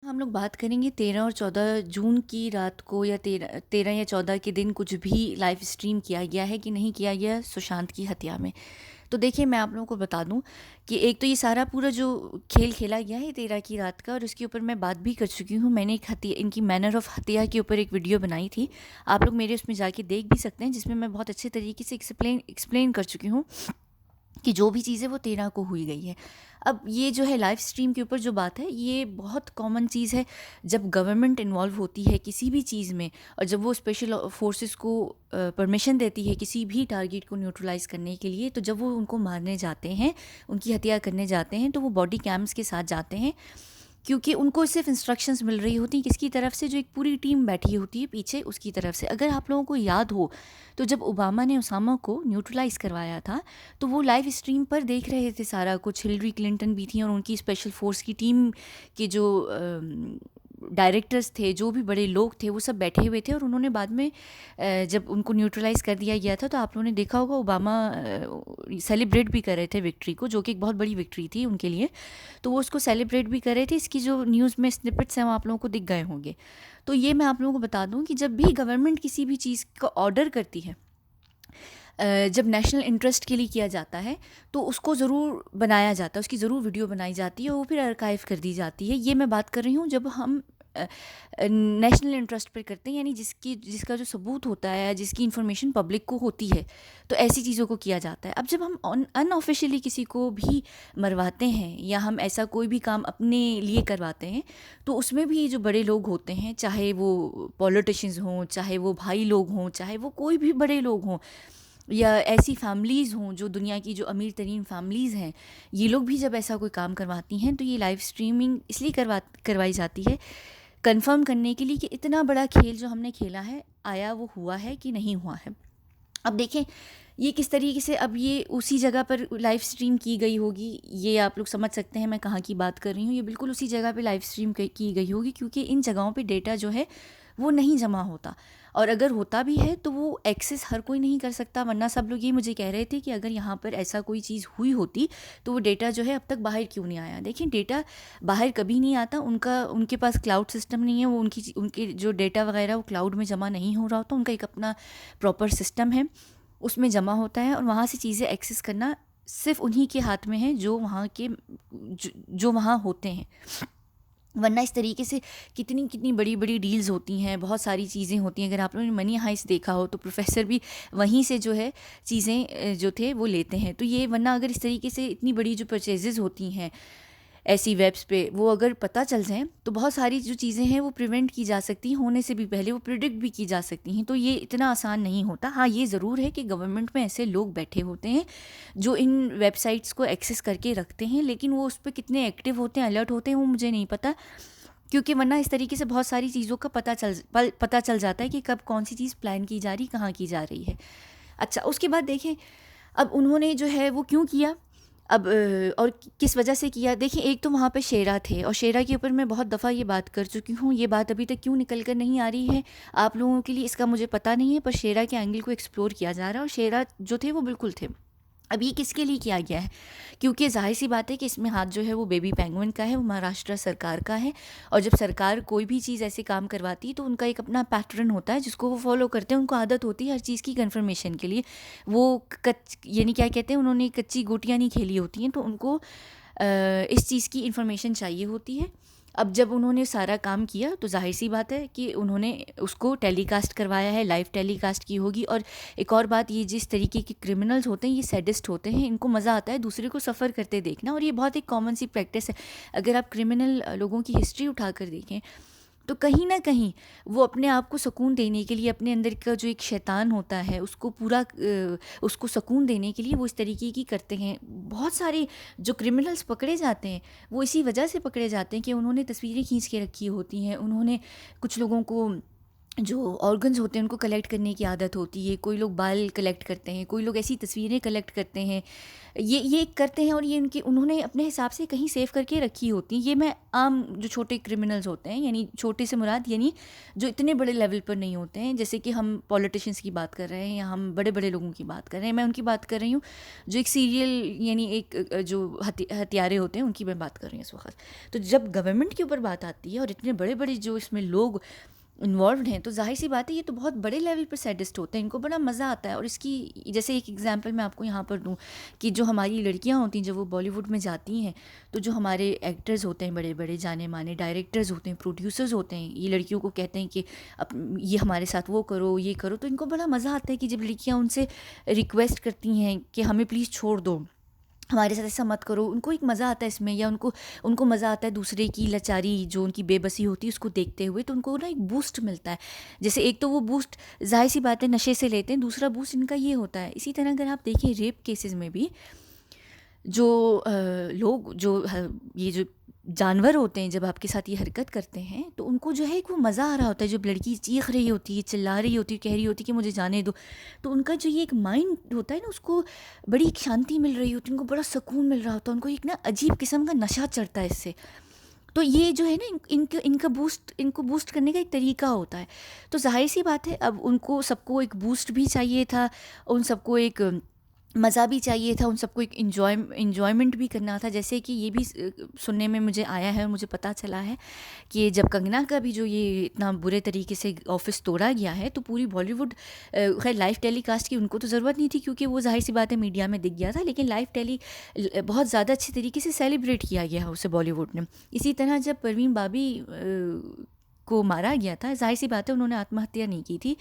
हम लोग बात करेंगे 13 और 14 जून की रात को या 13 या 14 के दिन कुछ भी लाइव स्ट्रीम किया गया है कि नहीं किया गया सुशांत की हत्या में। तो देखिए, मैं आप लोगों को बता दूं कि एक तो ये सारा पूरा जो खेल खेला गया है 13 की रात का, और उसके ऊपर मैं बात भी कर चुकी हूँ। मैंने एक हत्या, इनकी मैनर ऑफ हत्या के ऊपर एक वीडियो बनाई थी, आप लोग मेरे उसमें जाके देख भी सकते हैं, जिसमें मैं बहुत अच्छे तरीके से एक्सप्लेन कर चुकी हूँ कि जो भी चीज़ है वो 13 को हुई गई है। अब ये जो है लाइव स्ट्रीम के ऊपर जो बात है, ये बहुत कॉमन चीज़ है जब गवर्नमेंट इन्वॉल्व होती है किसी भी चीज़ में, और जब वो स्पेशल फोर्सेस को परमिशन देती है किसी भी टारगेट को न्यूट्रलाइज करने के लिए, तो जब वो उनको मारने जाते हैं, उनकी हत्या करने जाते हैं, तो वो बॉडी कैम्स के साथ जाते हैं, क्योंकि उनको सिर्फ इंस्ट्रक्शंस मिल रही होती हैं किसकी तरफ से, जो एक पूरी टीम बैठी होती है पीछे, उसकी तरफ से। अगर आप लोगों को याद हो तो जब ओबामा ने उसामा को न्यूट्रलाइज करवाया था, तो वो लाइव स्ट्रीम पर देख रहे थे सारा कुछ। हिलरी क्लिंटन भी थी और उनकी स्पेशल फोर्स की टीम के जो डायरेक्टर्स थे, जो भी बड़े लोग थे, वो सब बैठे हुए थे। और उन्होंने बाद में जब उनको न्यूट्रलाइज कर दिया गया था, तो आप लोगों ने देखा होगा ओबामा सेलिब्रेट भी कर रहे थे विक्ट्री को, जो कि एक बहुत बड़ी विक्ट्री थी उनके लिए। तो वो उसको सेलिब्रेट भी कर रहे थे। इसकी जो न्यूज़ में स्निपेट्स हैं वो आप लोगों को दिख गए होंगे। तो ये मैं आप लोगों को बता दूं कि जब भी गवर्नमेंट किसी भी चीज़ का ऑर्डर करती है, जब नेशनल इंटरेस्ट के लिए किया जाता है, तो उसको ज़रूर बनाया जाता है, उसकी ज़रूर वीडियो बनाई जाती है और वो फिर आर्काइव कर दी जाती है। ये मैं बात कर रही हूँ जब हम नेशनल इंटरेस्ट पर करते हैं, यानी जिसका जो सबूत होता है, जिसकी इन्फॉर्मेशन पब्लिक को होती है, तो ऐसी चीज़ों को किया जाता है। अब जब हम अनऑफिशियली किसी को भी मरवाते हैं या हम ऐसा कोई भी काम अपने लिए करवाते हैं, तो उसमें भी जो बड़े लोग होते हैं, चाहे वो पॉलिटिशियंस हों, चाहे वो भाई लोग हों, चाहे वो कोई भी बड़े लोग हों, या ऐसी फैमिलीज़ हों जो दुनिया की जो अमीर तरीन फैमिलीज़ हैं, ये लोग भी जब ऐसा कोई काम करवाती हैं, तो ये लाइव स्ट्रीमिंग इसलिए करवाई जाती है, कंफर्म करने के लिए कि इतना बड़ा खेल जो हमने खेला है, आया वो हुआ है कि नहीं हुआ है। अब देखें ये किस तरीके से, अब ये उसी जगह पर लाइव स्ट्रीम की गई होगी, ये आप लोग समझ सकते हैं मैं कहाँ की बात कर रही हूँ। ये बिल्कुल उसी जगह पे लाइव स्ट्रीम की गई होगी, क्योंकि इन जगहों पे डेटा जो है वो नहीं जमा होता, और अगर होता भी है तो वो एक्सेस हर कोई नहीं कर सकता। वरना सब लोग ये मुझे कह रहे थे कि अगर यहाँ पर ऐसा कोई चीज़ हुई होती तो वो डेटा जो है अब तक बाहर क्यों नहीं आया। देखिए, डेटा बाहर कभी नहीं आता, उनके पास क्लाउड सिस्टम नहीं है, वो उनके जो डेटा वगैरह वो क्लाउड में जमा नहीं हो रहा होता। उनका एक अपना प्रॉपर सिस्टम है, उसमें जमा होता है, और वहाँ से चीज़ें एक्सेस करना सिर्फ उन्हीं के हाथ में है जो वहाँ के जो वहाँ होते हैं। वरना इस तरीके से कितनी कितनी बड़ी बड़ी डील्स होती हैं, बहुत सारी चीज़ें होती हैं। अगर आप लोगों ने मनी हाइस्ट देखा हो तो प्रोफेसर भी वहीं से जो है चीज़ें जो थे वो लेते हैं। तो ये, वरना अगर इस तरीके से इतनी बड़ी जो परचेजेज़ होती हैं ऐसी वेब्स पे, वो अगर पता चल जाएँ तो बहुत सारी जो चीज़ें हैं वो प्रिवेंट की जा सकती हैं, होने से भी पहले वो प्रिडिक्ट भी की जा सकती हैं। तो ये इतना आसान नहीं होता। हाँ, ये ज़रूर है कि गवर्नमेंट में ऐसे लोग बैठे होते हैं जो इन वेबसाइट्स को एक्सेस करके रखते हैं, लेकिन वो उस पर कितने एक्टिव होते हैं, अलर्ट होते हैं, वो मुझे नहीं पता। क्योंकि वरना इस तरीके से बहुत सारी चीज़ों का पता चल जाता है कि कब कौन सी चीज़ प्लान की जा रही, कहाँ की जा रही है। अच्छा, उसके बाद देखें अब उन्होंने जो है वो क्यों किया, अब और किस वजह से किया। देखिए, एक तो वहाँ पे शेरा थे, और शेरा के ऊपर मैं बहुत दफ़ा ये बात कर चुकी हूँ। ये बात अभी तक क्यों निकल कर नहीं आ रही है आप लोगों के लिए, इसका मुझे पता नहीं है, पर शेरा के एंगल को एक्सप्लोर किया जा रहा है, और शेरा जो थे वो बिल्कुल थे। अब ये किसके लिए किया गया है, क्योंकि जाहिर सी बात है कि इसमें हाथ जो है वो बेबी पेंगुइन का है, वो महाराष्ट्र सरकार का है। और जब सरकार कोई भी चीज़ ऐसे काम करवाती है तो उनका एक अपना पैटर्न होता है जिसको वो फॉलो करते हैं। उनको आदत होती है हर चीज़ की कन्फर्मेशन के लिए। वो यानी क्या कहते हैं, उन्होंने कच्ची गोटियाँ नहीं खेली होती हैं, तो उनको इस चीज़ की इन्फॉर्मेशन चाहिए होती है। अब जब उन्होंने सारा काम किया तो जाहिर सी बात है कि उन्होंने उसको टेलीकास्ट करवाया है, लाइव टेलीकास्ट की होगी। और एक और बात, ये जिस तरीके के क्रिमिनल्स होते हैं, ये सैडिस्ट होते हैं, इनको मज़ा आता है दूसरे को सफ़र करते देखना, और ये बहुत एक कॉमन सी प्रैक्टिस है। अगर आप क्रिमिनल लोगों की हिस्ट्री उठाकर देखें तो कहीं ना कहीं वो अपने आप को सुकून देने के लिए, अपने अंदर का जो एक शैतान होता है उसको पूरा उसको सुकून देने के लिए वो इस तरीके की करते हैं। बहुत सारे जो क्रिमिनल्स पकड़े जाते हैं वो इसी वजह से पकड़े जाते हैं कि उन्होंने तस्वीरें खींच के रखी होती हैं, उन्होंने कुछ लोगों को जो ऑर्गन्स होते हैं उनको कलेक्ट करने की आदत होती है, कोई लोग बाल कलेक्ट करते हैं, कोई लोग ऐसी तस्वीरें कलेक्ट करते हैं, ये करते हैं और ये इनके उन्होंने अपने हिसाब से कहीं सेव करके रखी होती हैं। ये मैं आम जो छोटे क्रिमिनल्स होते हैं, यानी छोटे से मुराद यानी जो इतने बड़े लेवल पर नहीं होते हैं, जैसे कि हम पॉलिटिशियंस की बात कर रहे हैं या हम बड़े बड़े लोगों की बात कर रहे हैं, मैं उनकी बात कर रही हूँ जो एक सीरियल यानी एक जो हत्यारे होते हैं उनकी मैं बात कर रही हूँ इस वक्त। तो जब गवर्नमेंट के ऊपर बात आती है और इतने बड़े बड़े जो इसमें लोग इन्वॉल्व्ड हैं, तो जाहिर सी बात है ये तो बहुत बड़े लेवल पर सैडिस्ट होते हैं, इनको बड़ा मज़ा आता है। और इसकी जैसे एक एग्जांपल मैं आपको यहाँ पर दूँ कि जो हमारी लड़कियाँ होती हैं जब वो बॉलीवुड में जाती हैं, तो जो हमारे एक्टर्स होते हैं, बड़े बड़े जाने माने डायरेक्टर्स होते हैं, प्रोड्यूसर्स होते हैं, ये लड़कियों को कहते हैं कि अब ये हमारे साथ वो करो, ये करो, तो इनको बड़ा मज़ा आता है कि जब लड़कियाँ उनसे रिक्वेस्ट करती हैं कि हमें प्लीज़ छोड़ दो, हमारे साथ ऐसा मत करो, उनको एक मज़ा आता है इसमें, या उनको उनको मज़ा आता है दूसरे की लाचारी, जो उनकी बेबसी होती है उसको देखते हुए, तो उनको ना एक बूस्ट मिलता है। जैसे एक तो वो बूस्ट जाहिर सी बात है नशे से लेते हैं, दूसरा बूस्ट इनका ये होता है। इसी तरह अगर आप देखें रेप केसेस में भी जो लोग जो ये जो जानवर होते हैं जब आपके साथ ये हरकत करते हैं, तो उनको जो है एक वो मज़ा आ रहा होता है, जब लड़की चीख रही होती है, चिल्ला रही होती है, कह रही होती है कि मुझे जाने दो, तो उनका जो ये एक माइंड होता है ना, उसको बड़ी एक शांति मिल रही होती है, उनको बड़ा सुकून मिल रहा होता है, उनको एक ना अजीब किस्म का नशा चढ़ता है इससे। तो ये जो है ना इनको बूस्ट करने का एक तरीका होता है। तो जाहिर सी बात है अब उनको सबको एक बूस्ट भी चाहिए था, उन सबको एक मज़ा भी चाहिए था, उन सबको एक इन्जॉयमेंट भी करना था। जैसे कि ये भी सुनने में मुझे आया है और मुझे पता चला है कि जब कंगना का भी जो ये इतना बुरे तरीके से ऑफिस तोड़ा गया है, तो पूरी बॉलीवुड खैर लाइव टेलीकास्ट की उनको तो ज़रूरत नहीं थी क्योंकि वो जाहिर सी बात है मीडिया में दिख गया था, लेकिन लाइव टेली बहुत ज़्यादा अच्छे तरीके से सेलिब्रेट किया गया है उसे बॉलीवुड ने। इसी तरह जब परवीन बाबी को मारा गया था, जाहिर सी बात है उन्होंने आत्महत्या नहीं की थी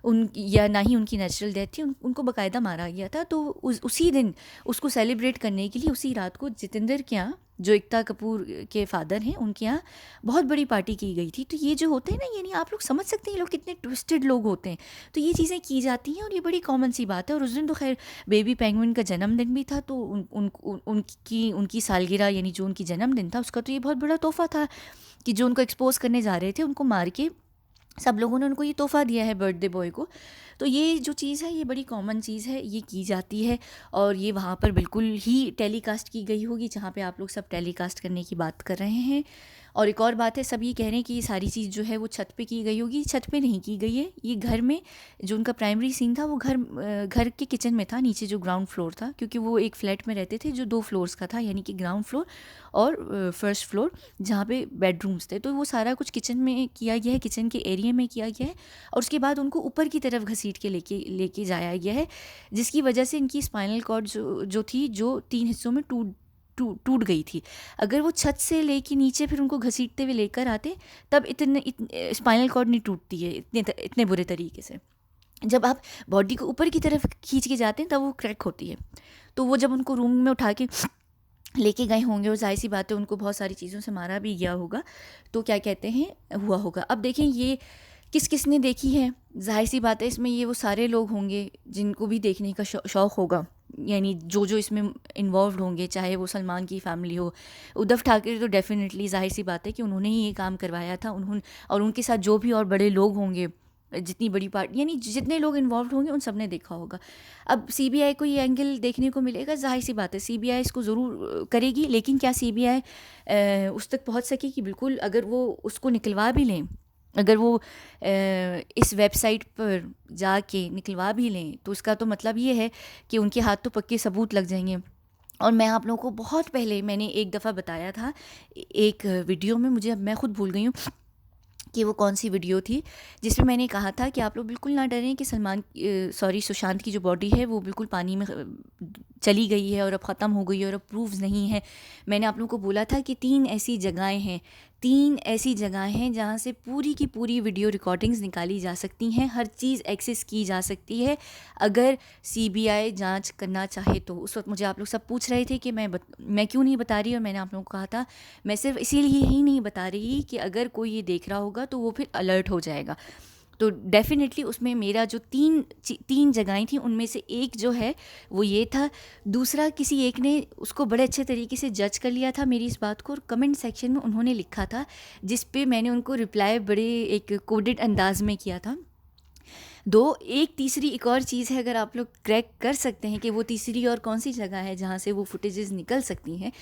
उन, या ना ही उनकी नेचुरल डेथ थी, उनको बाकायदा मारा गया था। तो उसी दिन उसको सेलिब्रेट करने के लिए उसी रात को जितेंद्र के यहाँ, जो एकता कपूर के फादर हैं, उनके यहाँ बहुत बड़ी पार्टी की गई थी। तो ये जो होते हैं ना, यानी आप लोग समझ सकते हैं ये लोग कितने ट्विस्टेड लोग होते हैं। तो ये चीज़ें की जाती हैं और ये बड़ी कॉमन सी बात है। और उस दिन तो खैर बेबी पेंगुइन का जन्मदिन भी था, तो उनकी सालगिरह यानी जो उनकी जन्मदिन था उसका तो ये बहुत बड़ा तोहफा था कि जो उनको एक्सपोज करने जा रहे थे उनको मार के सब लोगों ने उनको ये तोहफ़ा दिया है बर्थडे बॉय को। तो ये जो चीज़ है ये बड़ी कॉमन चीज़ है, ये की जाती है और ये वहाँ पर बिल्कुल ही टेलीकास्ट की गई होगी जहाँ पे आप लोग सब टेलीकास्ट करने की बात कर रहे हैं। और एक और बात है, सब ये कह रहे हैं कि ये सारी चीज़ जो है वो छत पे की गई होगी। छत पे नहीं की गई है, ये घर में जो उनका प्राइमरी सीन था वो घर के किचन में था, नीचे जो ग्राउंड फ्लोर था, क्योंकि वो एक फ्लैट में रहते थे जो 2 फ्लोर्स का था, यानी कि ग्राउंड फ्लोर और फर्स्ट फ्लोर जहाँ पे बेडरूम्स थे। तो वो सारा कुछ किचन में किया गया है, किचन के एरिया में किया गया है और उसके बाद उनको ऊपर की तरफ घसीट के लेके जाया गया है, जिसकी वजह से इनकी स्पाइनल कॉर्ड जो थी जो 3 हिस्सों में टूट गई थी। अगर वो छत से लेके नीचे फिर उनको घसीटते हुए लेकर आते तब स्पाइनल कॉर्ड नहीं टूटती है इतने बुरे तरीके से। जब आप बॉडी को ऊपर की तरफ खींच के जाते हैं तब वो क्रैक होती है। तो वो जब उनको रूम में उठा के लेके गए होंगे और जाहिर सी बात है उनको बहुत सारी चीज़ों से मारा भी गया होगा, तो क्या कहते हैं हुआ होगा। अब देखें ये किसने देखी है, जाहिर सी बात है इसमें ये वो सारे लोग होंगे जिनको भी देखने का शौक़ होगा, यानी जो इसमें इन्वॉल्व होंगे, चाहे वो सलमान की फैमिली हो, उद्धव ठाकरे तो डेफिनेटली जाहिर सी बात है कि उन्होंने ही ये काम करवाया था, उन्होंने और उनके साथ जो भी और बड़े लोग होंगे, जितनी बड़ी पार्टी यानी जितने लोग इन्वॉल्व होंगे उन सब ने देखा होगा। अब सीबीआई को ये एंगल देखने को मिलेगा, जाहिर सी बात है सीबीआई इसको ज़रूर करेगी, लेकिन क्या सीबीआई उस तक पहुंच सके कि बिल्कुल अगर वो उसको निकलवा भी लें, अगर वो इस वेबसाइट पर जाके निकलवा भी लें, तो उसका तो मतलब ये है कि उनके हाथ तो पक्के सबूत लग जाएंगे। और मैं आप लोगों को बहुत पहले मैंने एक दफ़ा बताया था एक वीडियो में, मैं खुद भूल गई हूँ कि वो कौन सी वीडियो थी, जिसमें मैंने कहा था कि आप लोग बिल्कुल ना डरें कि सुशांत की जो बॉडी है वो बिल्कुल पानी में चली गई है और अब ख़त्म हो गई है और अब प्रूफ्स नहीं है। मैंने आप लोगों को बोला था कि 3 ऐसी जगहें हैं जहाँ से पूरी की पूरी वीडियो रिकॉर्डिंग्स निकाली जा सकती हैं, हर चीज़ एक्सेस की जा सकती है अगर सीबीआई जांच करना चाहे तो। उस वक्त मुझे आप लोग सब पूछ रहे थे कि मैं क्यों नहीं बता रही, और मैंने आप लोगों को कहा था मैं सिर्फ इसीलिए ही नहीं बता रही कि अगर कोई ये देख रहा होगा तो वो फिर अलर्ट हो जाएगा। तो डेफ़िनेटली उसमें मेरा जो तीन जगहें थी उनमें से एक जो है वो ये था। दूसरा, किसी एक ने उसको बड़े अच्छे तरीके से जज कर लिया था मेरी इस बात को, और कमेंट सेक्शन में उन्होंने लिखा था, जिस पे मैंने उनको रिप्लाई बड़े एक कोडेड अंदाज में किया था। एक तीसरी एक और चीज़ है, अगर आप लोग क्रैक कर सकते हैं कि वो तीसरी और कौन सी जगह है जहाँ से वो फुटेजेस निकल सकती हैं,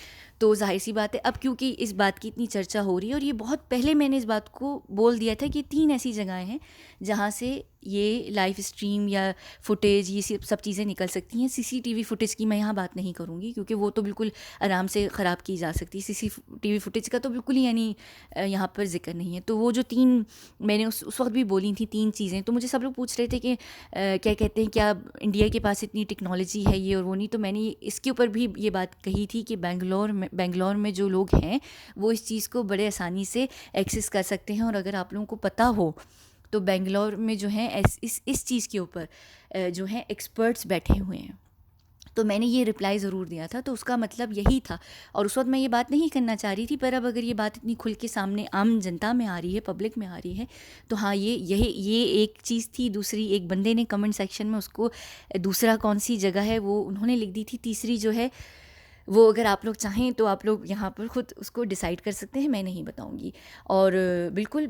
तो जाहिर सी बात है अब क्योंकि इस बात की इतनी चर्चा हो रही है, और ये बहुत पहले मैंने इस बात को बोल दिया था कि 3 ऐसी जगहें हैं जहाँ से ये लाइव स्ट्रीम या फुटेज ये सब चीज़ें निकल सकती हैं। सीसीटीवी फुटेज की मैं यहाँ बात नहीं करूँगी क्योंकि वो तो बिल्कुल आराम से ख़राब की जा सकती है। सीसीटीवी फुटेज का तो बिल्कुल ही यानी यहाँ पर जिक्र नहीं है। तो वो जो 3 मैंने उस वक्त भी बोली थी 3 चीज़ें, तो मुझे सब लोग पूछ रहे थे कि क्या कहते हैं, क्या इंडिया के पास इतनी टेक्नोलॉजी है ये और वो नहीं। तो मैंने इसके ऊपर भी ये बात कही थी कि बेंगलोर में जो लोग हैं वो इस चीज़ को बड़े आसानी से एक्सेस कर सकते हैं, और अगर आप लोगों को पता हो तो बेंगलोर में जो है इस चीज़ के ऊपर जो है एक्सपर्ट्स बैठे हुए हैं। तो मैंने ये रिप्लाई ज़रूर दिया था, तो उसका मतलब यही था। और उस वक्त मैं ये बात नहीं करना चाह रही थी, पर अब अगर ये बात इतनी खुल के सामने आम जनता में आ रही है, पब्लिक में आ रही है, तो हाँ ये एक चीज़ थी। दूसरी, एक बंदे ने कमेंट सेक्शन में उसको दूसरा कौन सी जगह है वो उन्होंने लिख दी थी। तीसरी जो है वो अगर आप लोग चाहें तो आप लोग यहाँ पर ख़ुद उसको डिसाइड कर सकते हैं, मैं नहीं बताऊँगी। और बिल्कुल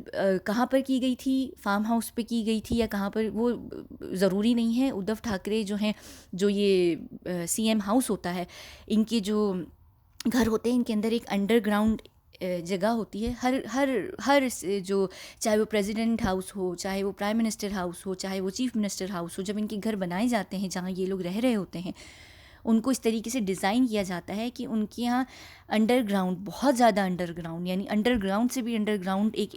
कहाँ पर की गई थी, फार्म हाउस पे की गई थी या कहाँ पर, वो ज़रूरी नहीं है। उद्धव ठाकरे जो हैं, जो ये सीएम हाउस होता है, इनके जो घर होते हैं इनके अंदर एक अंडरग्राउंड जगह होती है। हर जो, चाहे वो प्रेसिडेंट हाउस हो, चाहे वो प्राइम मिनिस्टर हाउस हो, चाहे वो चीफ मिनिस्टर हाउस हो, जब इनके घर बनाए जाते हैं जहाँ ये लोग रह रहे होते हैं, उनको इस तरीके से डिज़ाइन किया जाता है कि उनके यहाँ अंडरग्राउंड, बहुत ज़्यादा अंडरग्राउंड, यानी अंडरग्राउंड से भी अंडरग्राउंड एक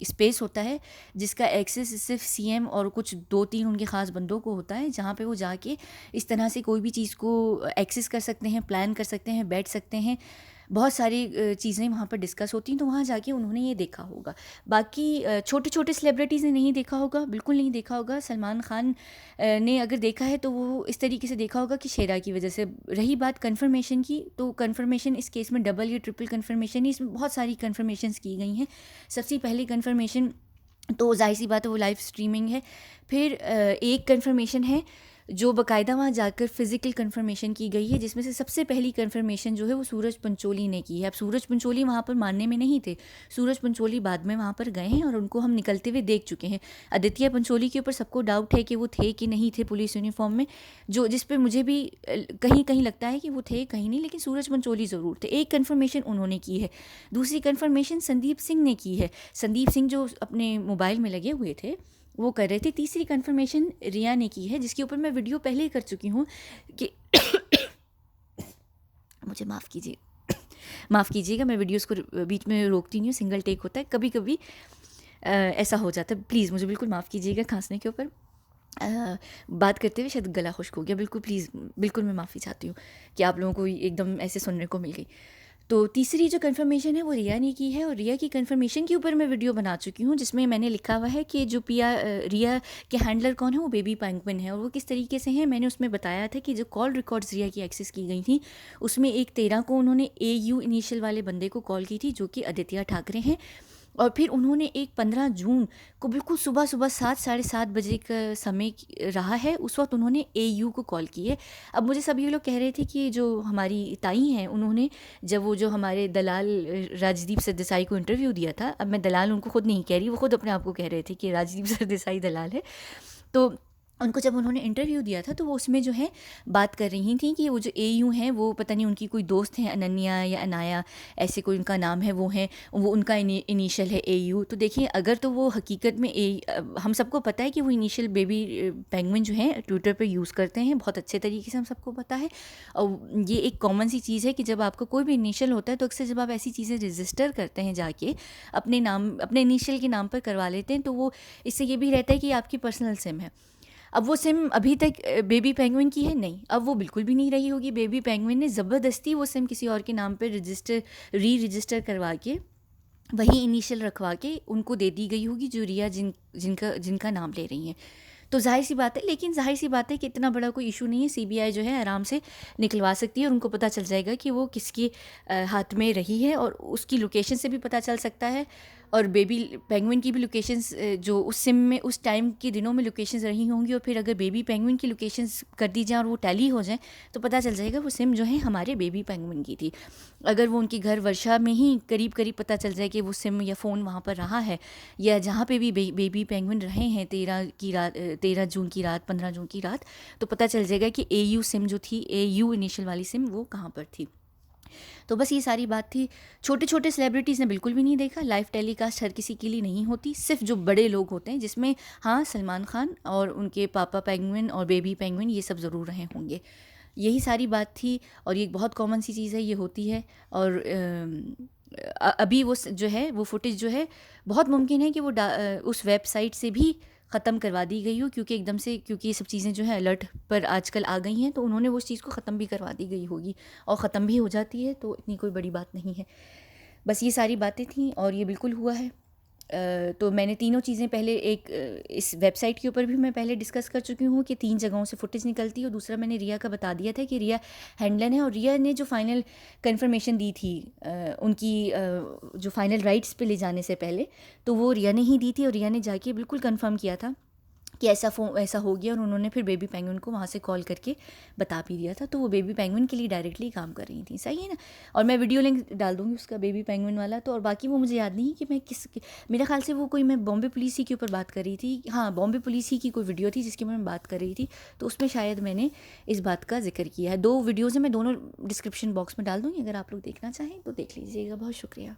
स्पेस होता है जिसका एक्सेस सिर्फ सीएम और कुछ 2-3 उनके ख़ास बंदों को होता है, जहाँ पे वो जाके इस तरह से कोई भी चीज़ को एक्सेस कर सकते हैं, प्लान कर सकते हैं, बैठ सकते हैं। बहुत सारी चीज़ें वहाँ पर डिस्कस होती हैं, तो वहाँ जाके उन्होंने ये देखा होगा। बाकी छोटे छोटे सेलिब्रिटीज़ ने नहीं देखा होगा, बिल्कुल नहीं देखा होगा। सलमान खान ने अगर देखा है तो वो इस तरीके से देखा होगा कि शेरा की वजह से। रही बात कन्फर्मेशन की, तो कन्फर्मेशन इस केस में डबल या ट्रिपल कन्फर्मेशन ही, इसमें बहुत सारी कन्फर्मेशंस की गई हैं। सबसे पहली कन्फर्मेशन तो जाहिर सी बात है वो लाइव स्ट्रीमिंग है। फिर एक कन्फर्मेशन है जो बाकायदा वहाँ जाकर फिज़िकल कन्फर्मेशन की गई है, जिसमें से सबसे पहली कन्फर्मेशन जो है वो सूरज पंचोली ने की है। अब सूरज पंचोली वहाँ पर मानने में नहीं थे, सूरज पंचोली बाद में वहाँ पर गए हैं और उनको हम निकलते हुए देख चुके हैं। आदित्य पंचोली के ऊपर सबको डाउट है कि वो थे कि नहीं थे पुलिस यूनिफॉर्म में, जिस पे मुझे भी कहीं कहीं लगता है कि वो थे, कहीं नहीं, लेकिन सूरज पंचोली ज़रूर थे। एक कन्फर्मेशन उन्होंने की है। दूसरी कन्फर्मेशन संदीप सिंह ने की है, संदीप सिंह जो अपने मोबाइल में लगे हुए थे वो कर रहे थे। तीसरी कन्फर्मेशन रिया ने की है, जिसके ऊपर मैं वीडियो पहले ही कर चुकी हूँ कि मुझे माफ़ कीजिएगा, मैं वीडियोस को बीच में रोकती नहीं हूँ, सिंगल टेक होता है, कभी कभी ऐसा हो जाता है। प्लीज़ मुझे बिल्कुल माफ़ कीजिएगा, खांसने के ऊपर बात करते हुए शायद गला खुश्क हो गया। बिल्कुल प्लीज़, बिल्कुल मैं माफ़ी चाहती हूँ कि आप लोगों को एकदम ऐसे सुनने को मिल गई। तो तीसरी जो कन्फर्मेशन है वो रिया ने की है, और रिया की कन्फर्मेशन के ऊपर मैं वीडियो बना चुकी हूँ, जिसमें मैंने लिखा हुआ है कि जो रिया के हैंडलर कौन है, वो बेबी पेंगुइन है, और वो किस तरीके से हैं। मैंने उसमें बताया था कि जो कॉल रिकॉर्ड्स रिया की एक्सेस की गई थी, उसमें एक 13 को उन्होंने AU इनिशियल वाले बंदे को कॉल की थी, जो कि आदित्य ठाकरे हैं। और फिर उन्होंने एक 15 जून को बिल्कुल सुबह 7, साढ़े 7 बजे का समय रहा है, उस वक्त उन्होंने AU को कॉल की है। अब मुझे सभी लोग कह रहे थे कि जो हमारी ताई हैं, उन्होंने जब वो जो हमारे दलाल राजदीप सरदेसाई को इंटरव्यू दिया था, अब मैं दलाल उनको खुद नहीं कह रही, वो खुद अपने आप को कह रहे थे कि राजदीप सरदेसाई दलाल है, तो उनको जब उन्होंने इंटरव्यू दिया था तो वो उसमें जो है बात कर रही थी कि वो जो AU हैं वो पता नहीं उनकी कोई दोस्त हैं, अनन्या या अनाया ऐसे कोई उनका नाम है, वो हैं, वो उनका इनिशियल है AU। तो देखिए, अगर तो वो हकीकत में हम सबको पता है कि वो इनिशियल बेबी पेंगुइन जो है ट्विटर पे यूज़ करते हैं बहुत अच्छे तरीके से, हम सबको पता है। और ये एक कॉमन सी चीज़ है कि जब आपका कोई भी इनिशियल होता है तो अक्सर जब आप ऐसी चीज़ें रजिस्टर करते हैं जाके अपने इनिशियल के नाम पर करवा लेते हैं, तो वो इससे ये भी रहता है कि आपकी पर्सनल सिम है। अब वो सिम अभी तक बेबी पेंगुइन की है नहीं, अब वो बिल्कुल भी नहीं रही होगी। बेबी पेंगुइन ने ज़बरदस्ती वो सिम किसी और के नाम पे रजिस्टर करवा के वही इनिशियल रखवा के उनको दे दी गई होगी, जो रिया जिनका नाम ले रही हैं। तो ज़ाहिर-सी बात है, लेकिन ज़ाहिर-सी बात है कि इतना बड़ा कोई इशू नहीं है, सीबीआई जो है आराम से निकलवा सकती है और उनको पता चल जाएगा कि वो किसके हाथ में रही है, और उसकी लोकेशन से भी पता चल सकता है, और बेबी पेंगुइन की भी लोकेशंस जो उस सिम में उस टाइम के दिनों में लोकेशंस रही होंगी, और फिर अगर बेबी पेंगुइन की लोकेशंस कर दी जाएँ और वो टैली हो जाएँ, तो पता चल जाएगा वो सिम जो है हमारे बेबी पेंगुइन की थी। अगर वो उनके घर वर्षा में ही करीब करीब पता चल जाए कि वो सिम या फ़ोन वहाँ पर रहा है, या जहाँ पे भी बेबी पेंगुइन रहे हैं 13 जून की रात, 15 जून की रात, तो पता चल जाएगा कि AU सिम जो थी, AU इनिशियल वाली सिम, वो कहाँ पर थी। तो बस ये सारी बात थी। छोटे छोटे सेलिब्रिटीज़ ने बिल्कुल भी नहीं देखा। लाइव टेलीकास्ट हर किसी के लिए नहीं होती, सिर्फ जो बड़े लोग होते हैं, जिसमें हाँ सलमान खान और उनके पापा पेंगुइन और बेबी पेंगुइन ये सब ज़रूर रहे होंगे। यही सारी बात थी, और ये एक बहुत कॉमन सी चीज़ है, ये होती है। और अभी वो जो है वो फुटेज जो है, बहुत मुमकिन है कि वो उस वेबसाइट से भी ख़त्म करवा दी गई हो, क्योंकि एकदम से, क्योंकि ये सब चीज़ें जो है अलर्ट पर आजकल आ गई हैं, तो उन्होंने वो उस चीज़ को ख़त्म भी करवा दी गई होगी, और ख़त्म भी हो जाती है, तो इतनी कोई बड़ी बात नहीं है। बस ये सारी बातें थीं, और ये बिल्कुल हुआ है। तो मैंने तीनों चीज़ें पहले इस वेबसाइट के ऊपर भी मैं पहले डिस्कस कर चुकी हूँ कि 3 जगहों से फुटेज निकलती है, और दूसरा मैंने रिया का बता दिया था कि रिया हैंडलन है, और रिया ने जो फाइनल कंफर्मेशन दी थी उनकी जो फाइनल राइट्स पे ले जाने से पहले, तो वो रिया ने ही दी थी, और रिया ने जाके बिल्कुल कंफर्म किया था कि ऐसा हो गया, और उन्होंने फिर बेबी पेंगुइन को वहाँ से कॉल करके बता भी दिया था, तो वो बेबी पेंगुइन के लिए डायरेक्टली काम कर रही थी। सही है ना? और मैं वीडियो लिंक डाल दूँगी उसका, बेबी पेंगुइन वाला। तो और बाकी वो मुझे याद नहीं कि मैं मेरा ख्याल से वो कोई, मैं बॉम्बे पुलिस ही के ऊपर बात कर रही थी। हाँ, बॉम्बे पुलिस ही की कोई वीडियो थी जिसकी मैं बात कर रही थी, तो उसमें शायद मैंने इस बात का जिक्र किया है। 2 वीडियोज़ हैं, मैं दोनों डिस्क्रिप्शन बॉक्स में डाल दूँगी, अगर आप लोग देखना चाहें तो देख लीजिएगा। बहुत शुक्रिया।